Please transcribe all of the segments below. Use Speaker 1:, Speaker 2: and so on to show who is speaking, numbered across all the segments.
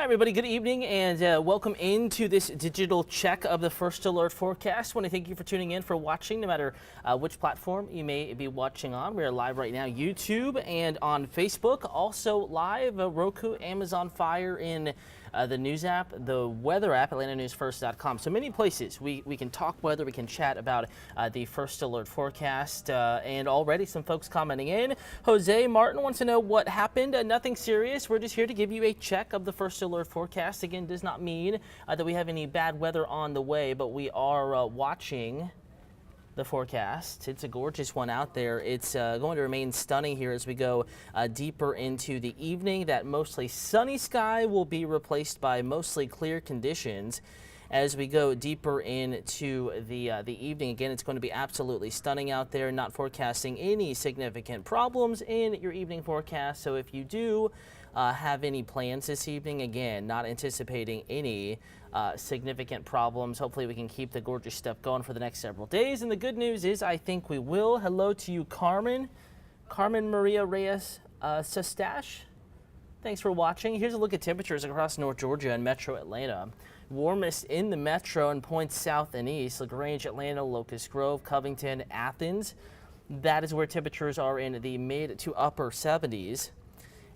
Speaker 1: Hi, everybody. Good evening and welcome into this digital check of the First Alert forecast. I want to thank you for tuning in, for watching, no matter which platform you may be watching on. We are live right now, YouTube and on Facebook. Also live, Roku, Amazon Fire, in the news app, the weather app, AtlantaNewsFirst.com. So many places we can talk weather, we can chat about the First Alert forecast, and already some folks commenting in. Jose Martin wants to know what happened. Nothing serious. We're just here to give you a check of the First Alert forecast. Again, does not mean that we have any bad weather on the way, but we are watching the forecast. It's a gorgeous one out there. It's going to remain stunning here as we go deeper into the evening. That mostly sunny sky will be replaced by mostly clear conditions. As we go deeper into the evening, again, it's going to be absolutely stunning out there. Not forecasting any significant problems in your evening forecast. So if you do have any plans this evening, again, not anticipating any significant problems. Hopefully we can keep the gorgeous stuff going for the next several days. And the good news is I think we will. Hello to you, Carmen Maria Reyes Sustache. Thanks for watching. Here's a look at temperatures across North Georgia and Metro Atlanta. Warmest in the metro and points south and east: LaGrange, Atlanta, Locust Grove, Covington, Athens. That is where temperatures are in the mid to upper 70s.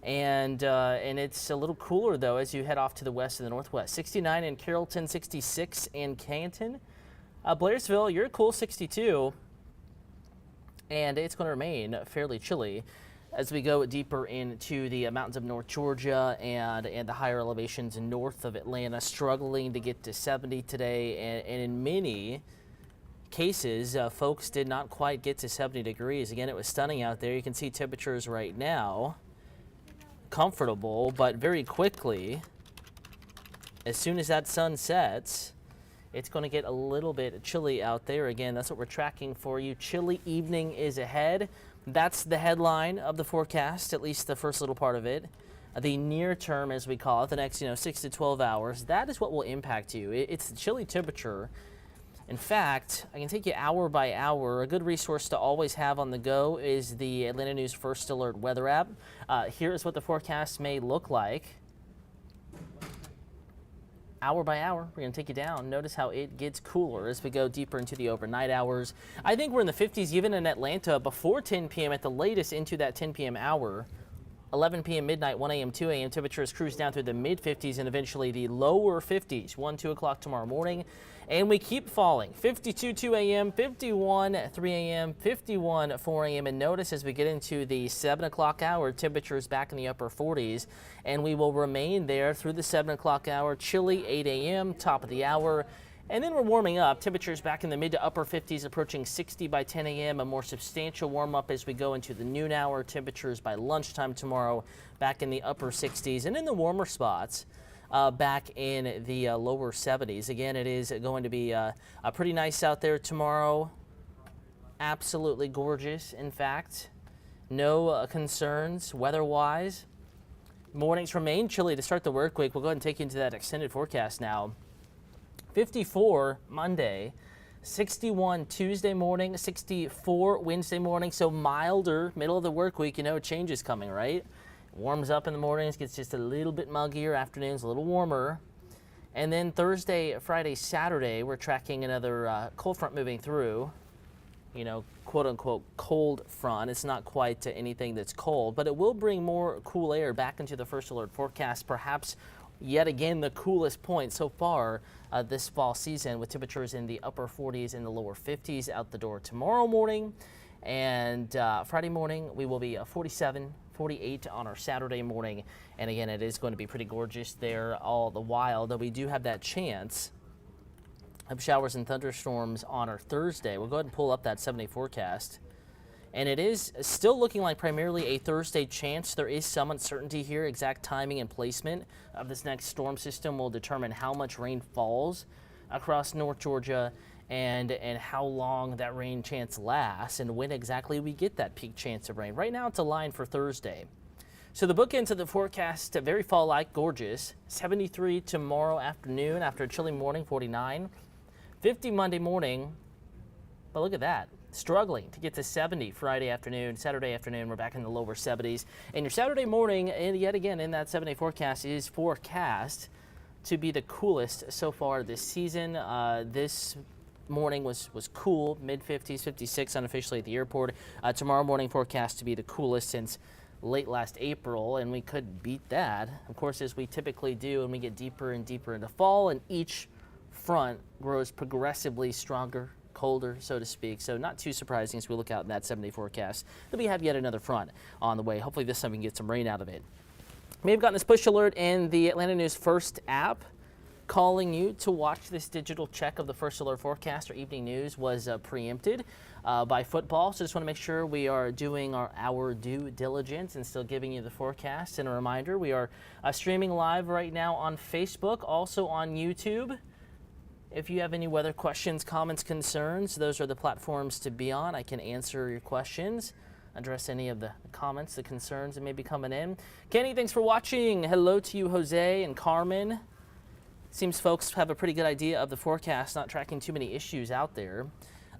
Speaker 1: And it's a little cooler, though, as you head off to the west and the northwest. 69 in Carrollton, 66 in Canton. Blairsville, you're cool, 62. And it's going to remain fairly chilly as we go deeper into the mountains of North Georgia and the higher elevations north of Atlanta, struggling to get to 70 today. And in many cases, folks did not quite get to 70 degrees. Again, it was stunning out there. You can see temperatures right now. Comfortable, but very quickly, as soon as that sun sets, it's going to get a little bit chilly out there. Again, that's what we're tracking for you. Chilly evening is ahead. That's the headline of the forecast, at least the first little part of it. The near term, as we call it, the next 6 to 12 hours, that is what will impact you. It's the chilly temperature. In fact, I can take you hour by hour. A good resource to always have on the go is the Atlanta News First Alert weather app. Here is what the forecast may look like. Hour by hour, we're going to take you down. Notice how it gets cooler as we go deeper into the overnight hours. I think we're in the 50s even in Atlanta before 10 p.m. at the latest into that 10 p.m. hour. 11 p.m., midnight, 1 a.m., 2 a.m. temperatures cruise down through the mid-50s and eventually the lower 50s, 1, 2 o'clock tomorrow morning. And we keep falling. 52, 2 a.m., 51, 3 a.m., 51, 4 a.m. And notice as we get into the 7 o'clock hour, temperatures back in the upper 40s. And we will remain there through the 7 o'clock hour, chilly 8 a.m., top of the hour. And then we're warming up. Temperatures back in the mid to upper 50s, approaching 60 by 10 a.m. A more substantial warm up as we go into the noon hour. Temperatures by lunchtime tomorrow back in the upper 60s. And in the warmer spots, back in the lower 70s. Again, it is going to be pretty nice out there tomorrow. Absolutely gorgeous, in fact. No concerns weather-wise. Mornings remain chilly to start the work week. We'll go ahead and take you into that extended forecast now. 54 Monday, 61 Tuesday morning, 64 Wednesday morning. So milder, middle of the work week. Change is coming, right? Warms up in the mornings, gets just a little bit muggier. Afternoons a little warmer. And then Thursday, Friday, Saturday, we're tracking another cold front moving through. Quote unquote cold front. It's not quite anything that's cold, but it will bring more cool air back into the First Alert forecast. Perhaps yet again the coolest point so far this fall season, with temperatures in the upper 40s and the lower 50s out the door tomorrow morning. And Friday morning we will be 47, 48 on our Saturday morning. And again, it is going to be pretty gorgeous there all the while, though we do have that chance of showers and thunderstorms on our Thursday. We'll go ahead and pull up that 7-day forecast. And it is still looking like primarily a Thursday chance. There is some uncertainty here. Exact timing and placement of this next storm system will determine how much rain falls across North Georgia and how long that rain chance lasts and when exactly we get that peak chance of rain. Right now it's a line for Thursday. So the bookends of the forecast, very fall-like, gorgeous. 73 tomorrow afternoon after a chilly morning, 49. 50 Monday morning, but look at that. struggling to get to 70 Friday afternoon. Saturday afternoon, we're back in the lower 70s. And your Saturday morning, and yet again in that 7-day forecast, is forecast to be the coolest so far this season. This morning was cool, mid-50s, 56 unofficially at the airport. Tomorrow morning forecast to be the coolest since late last April, and we could beat that, of course, as we typically do, and we get deeper and deeper into fall, and each front grows progressively stronger, colder, so to speak. So not too surprising as we look out in that 7-day forecast that we have yet another front on the way. Hopefully this time we can get some rain out of it. May have gotten this push alert in the Atlanta News First app calling you to watch this digital check of the First Alert forecast. Or evening news was preempted by football, so just want to make sure we are doing our due diligence and still giving you the forecast. And a reminder, we are streaming live right now on Facebook, also on YouTube. If you have any weather questions, comments, concerns, those are the platforms to be on. I can answer your questions, address any of the comments, the concerns that may be coming in. Kenny, thanks for watching. Hello to you, Jose and Carmen. Seems folks have a pretty good idea of the forecast, not tracking too many issues out there.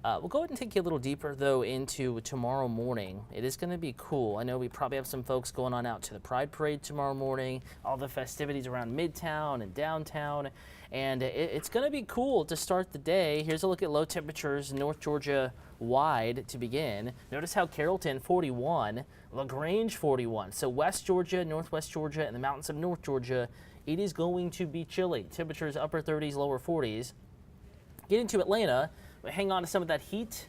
Speaker 1: We'll go ahead and take you a little deeper, though, into tomorrow morning. It is going to be cool. I know we probably have some folks going on out to the Pride Parade tomorrow morning, all the festivities around Midtown and downtown, and it's going to be cool to start the day. Here's a look at low temperatures, North Georgia wide to begin. Notice how Carrollton 41, LaGrange 41. So West Georgia, Northwest Georgia, and the mountains of North Georgia, it is going to be chilly. Temperatures upper 30s, lower 40s. Getting to Atlanta, we hang on to some of that heat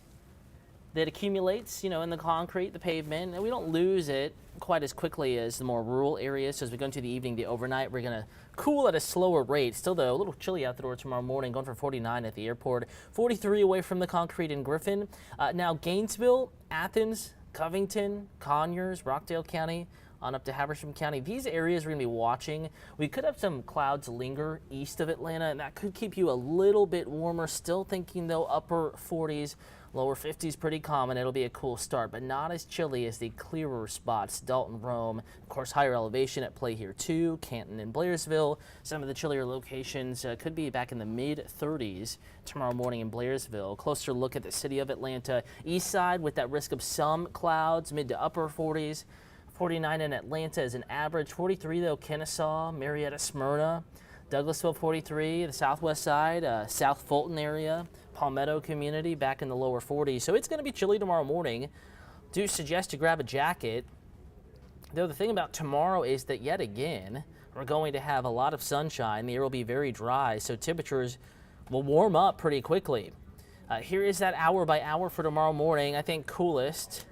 Speaker 1: that accumulates, in the concrete, the pavement, and we don't lose it quite as quickly as the more rural areas. So as we go into the evening, the overnight, we're going to cool at a slower rate. Still, though, a little chilly out the door tomorrow morning, going for 49 at the airport, 43 away from the concrete in Griffin. Now, Gainesville, Athens, Covington, Conyers, Rockdale County, on up to Habersham County. These areas we're going to be watching. We could have some clouds linger east of Atlanta, and that could keep you a little bit warmer. Still thinking, though, upper 40s, lower 50s pretty common. It'll be a cool start, but not as chilly as the clearer spots. Dalton, Rome, of course, higher elevation at play here, too. Canton and Blairsville. Some of the chillier locations could be back in the mid-30s tomorrow morning in Blairsville. Closer look at the city of Atlanta. East side with that risk of some clouds, mid to upper 40s. 49 in Atlanta is an average. 43, though, Kennesaw, Marietta, Smyrna. Douglasville, 43. The southwest side, South Fulton area. Palmetto community back in the lower 40s. So it's going to be chilly tomorrow morning. Do suggest to grab a jacket. Though the thing about tomorrow is that, yet again, we're going to have a lot of sunshine. The air will be very dry, so temperatures will warm up pretty quickly. Here is that hour by hour for tomorrow morning. I think coolest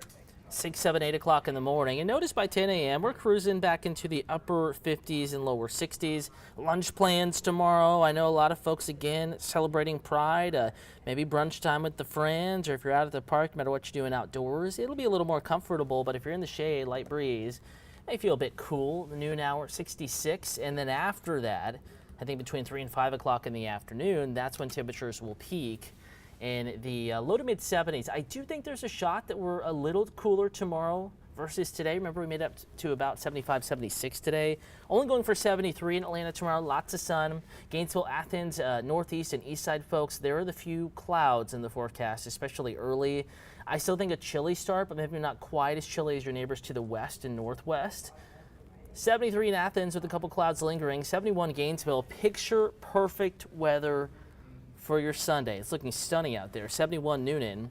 Speaker 1: 6, 7, 8 o'clock in the morning. And notice by 10 a.m. we're cruising back into the upper 50s and lower 60s. Lunch plans tomorrow. I know a lot of folks, again, celebrating Pride. Maybe brunch time with the friends, or if you're out at the park, no matter what you're doing outdoors, it'll be a little more comfortable. But if you're in the shade, light breeze, may feel a bit cool. The noon hour, 66. And then after that, I think between 3 and 5 o'clock in the afternoon, that's when temperatures will peak in the low to mid 70s. I do think there's a shot that we're a little cooler tomorrow versus today. Remember, we made up to about 75, 76 today. Only going for 73 in Atlanta tomorrow. Lots of sun. Gainesville, Athens, northeast and east side folks, there are the few clouds in the forecast, especially early. I still think a chilly start, but maybe not quite as chilly as your neighbors to the west and northwest. 73 in Athens with a couple clouds lingering. 71 Gainesville. Picture perfect weather for your Sunday. It's looking stunning out there. 71 Noonan.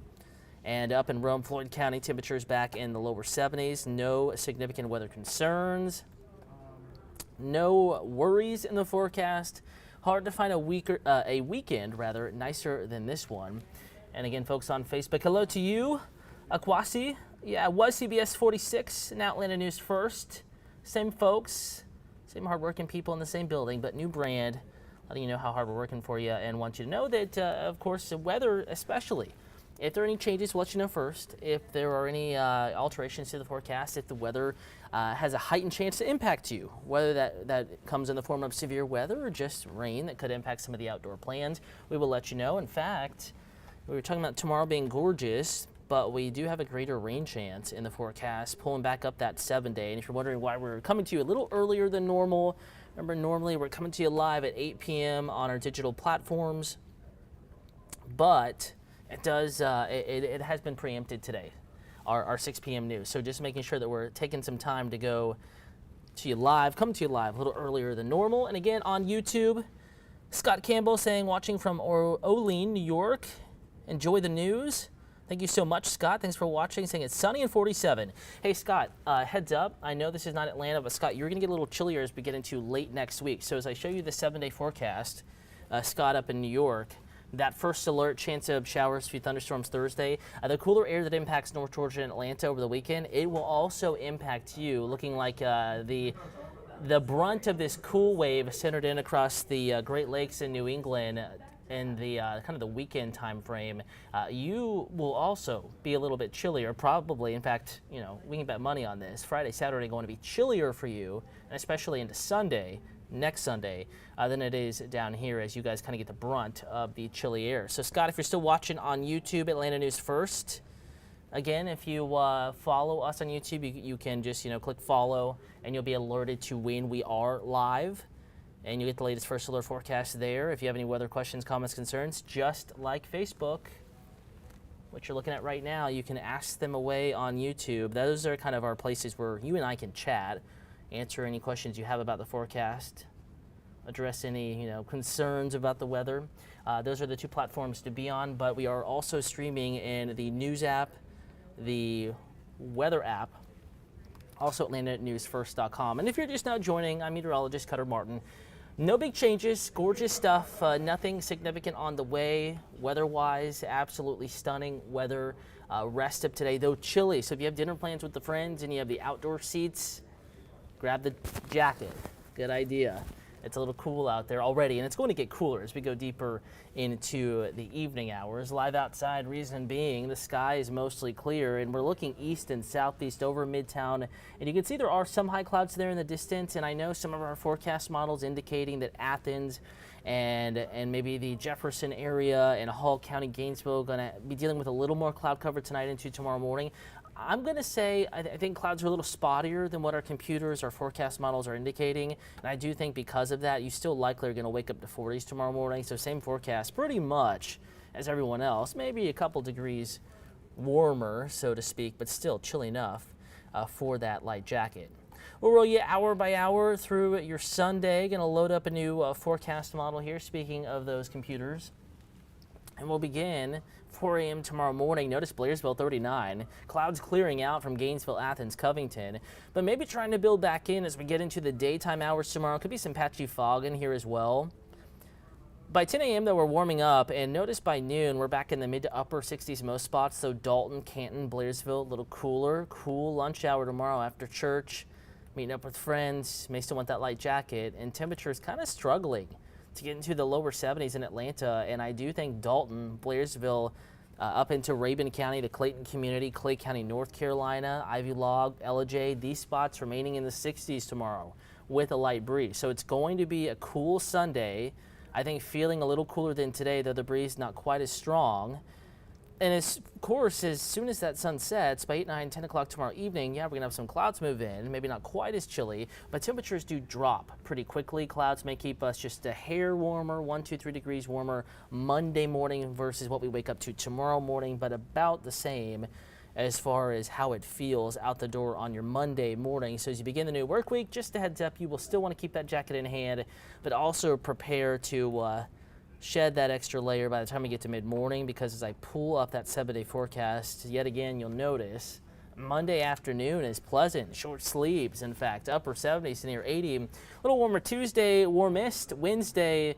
Speaker 1: And up in Rome, Floyd County, temperatures back in the lower 70s. No significant weather concerns. No worries in the forecast. Hard to find a weekend nicer than this one. And again, folks on Facebook, hello to you. Akwasi, yeah, was CBS 46, now Atlanta News First. Same folks, same hardworking people in the same building, but new brand. Letting you know how hard we're working for you, and want you to know that, of course, the weather especially. If there are any changes, we'll let you know first. If there are any alterations to the forecast, if the weather has a heightened chance to impact you, whether that comes in the form of severe weather or just rain that could impact some of the outdoor plans, we will let you know. In fact, we were talking about tomorrow being gorgeous, but we do have a greater rain chance in the forecast, pulling back up that 7-day. And if you're wondering why we're coming to you a little earlier than normal, remember, normally we're coming to you live at 8 p.m. on our digital platforms, but It does. It has been preempted today, our 6 p.m. news. So just making sure that we're taking some time to go to you live, come to you live a little earlier than normal. And again, on YouTube, Scott Campbell saying, watching from Olean, New York. Enjoy the news. Thank you so much, Scott. Thanks for watching. Saying it's sunny and 47. Hey, Scott, heads up. I know this is not Atlanta, but Scott, you're going to get a little chillier as we get into late next week. So as I show you the 7-day forecast, Scott up in New York, that first alert, chance of showers, a few thunderstorms Thursday. The cooler air that impacts North Georgia and Atlanta over the weekend, it will also impact you, looking like the brunt of this cool wave centered in across the Great Lakes in New England in the kind of the weekend time frame. You will also be a little bit chillier, probably. In fact, you know, we can bet money on this. Friday, Saturday going to be chillier for you, and especially into Sunday, next Sunday, than it is down here as you guys kind of get the brunt of the chilly air. So Scott, if you're still watching on YouTube, Atlanta News First, again, if you follow us on YouTube, you can just, click follow and you'll be alerted to when we are live. And you get the latest first alert forecast there. If you have any weather questions, comments, concerns, just like Facebook, what you're looking at right now, you can ask them away on YouTube. Those are kind of our places where you and I can chat, answer any questions you have about the forecast, address any concerns about the weather. Those are the two platforms to be on, but we are also streaming in the news app, the weather app, also AtlantaNewsFirst.com. And if you're just now joining, I'm Meteorologist Cutter Martin. No big changes, gorgeous stuff, nothing significant on the way. Weather-wise, absolutely stunning weather. Rest of today, though chilly. So if you have dinner plans with the friends and you have the outdoor seats, grab the jacket. Good idea. It's a little cool out there already, and it's going to get cooler as we go deeper into the evening hours. Live outside, reason being, the sky is mostly clear, and we're looking east and southeast over Midtown, and you can see there are some high clouds there in the distance, and I know some of our forecast models indicating that Athens and maybe the Jefferson area and Hall County, Gainesville, going to be dealing with a little more cloud cover tonight into tomorrow morning. I'm going to say I think clouds are a little spottier than what our computers, our forecast models are indicating. And I do think because of that, you still likely are going to wake up to 40s tomorrow morning. So same forecast pretty much as everyone else, maybe a couple degrees warmer, so to speak, but still chilly enough for that light jacket. We'll roll you hour by hour through your Sunday. Going to load up a new forecast model here, speaking of those computers. And we'll begin 4 a.m. tomorrow morning. Notice Blairsville 39. Clouds clearing out from Gainesville, Athens, Covington. But maybe trying to build back in as we get into the daytime hours tomorrow. Could be some patchy fog in here as well. By 10 a.m. though, we're warming up. And notice by noon, we're back in the mid to upper 60s most spots. So Dalton, Canton, Blairsville, a little cooler. Cool lunch hour tomorrow after church. Meeting up with friends. May still want that light jacket. And temperatures kind of struggling to get into the lower 70s in Atlanta, and I do think Dalton, Blairsville, up into Rabun County, the Clayton community, Clay County, North Carolina, Ivy Log, Ellijay, these spots remaining in the 60s tomorrow with a light breeze. So it's going to be a cool Sunday. I think feeling a little cooler than today, though the breeze not quite as strong. And of course, as soon as that sun sets, by 8, 9, 10 o'clock tomorrow evening, yeah, we're going to have some clouds move in, maybe not quite as chilly, but temperatures do drop pretty quickly. Clouds may keep us just a hair warmer, 1, 2, 3 degrees warmer Monday morning versus what we wake up to tomorrow morning, but about the same as far as how it feels out the door on your Monday morning. So as you begin the new work week, just a heads up, you will still want to keep that jacket in hand, but also prepare to shed that extra layer by the time we get to mid-morning, because as I pull up that 7-day forecast, yet again, you'll notice Monday afternoon is pleasant, short sleeves, in fact, upper 70s to near 80. A little warmer Tuesday, warmest Wednesday.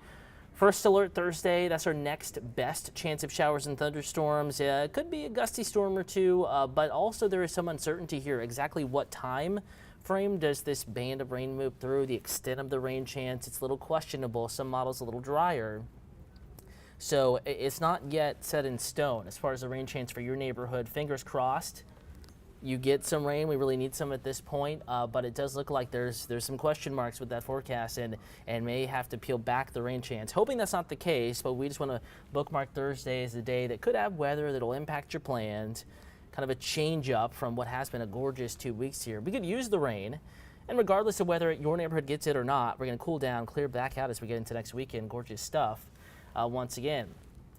Speaker 1: First alert Thursday, that's our next best chance of showers and thunderstorms. It could be a gusty storm or two, but also there is some uncertainty here. Exactly what time frame does this band of rain move through? The extent of the rain chance, it's a little questionable. Some models a little drier. So it's not yet set in stone as far as the rain chance for your neighborhood. Fingers crossed you get some rain. We really need some at this point, but it does look like there's some question marks with that forecast and may have to peel back the rain chance. Hoping that's not the case, but we just want to bookmark Thursday as a day that could have weather that will impact your plans. Kind of a change up from what has been a gorgeous 2 weeks here. We could use the rain, and regardless of whether your neighborhood gets it or not, we're going to cool down, clear back out as we get into next weekend. Gorgeous stuff. Once again,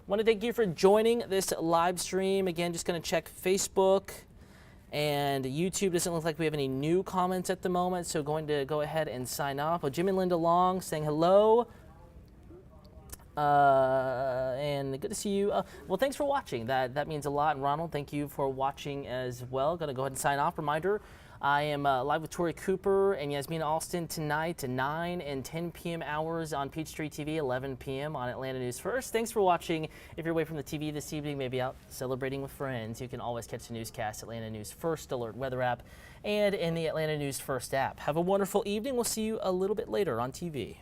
Speaker 1: Want to thank you for joining this live stream. Again, just going to check Facebook and YouTube. Doesn't look like we have any new comments at the moment, so going to go ahead and sign off. Well, Jim and Linda Long saying hello. And good to see you. Well, thanks for watching. That means a lot. And Ronald, thank you for watching as well. Going to go ahead and sign off. Reminder, I am live with Tori Cooper and Yasmina Alston tonight at 9 and 10 p.m. hours on Peachtree TV, 11 p.m. on Atlanta News First. Thanks for watching. If you're away from the TV this evening, maybe out celebrating with friends, you can always catch the newscast, Atlanta News First Alert weather app, and in the Atlanta News First app. Have a wonderful evening. We'll see you a little bit later on TV.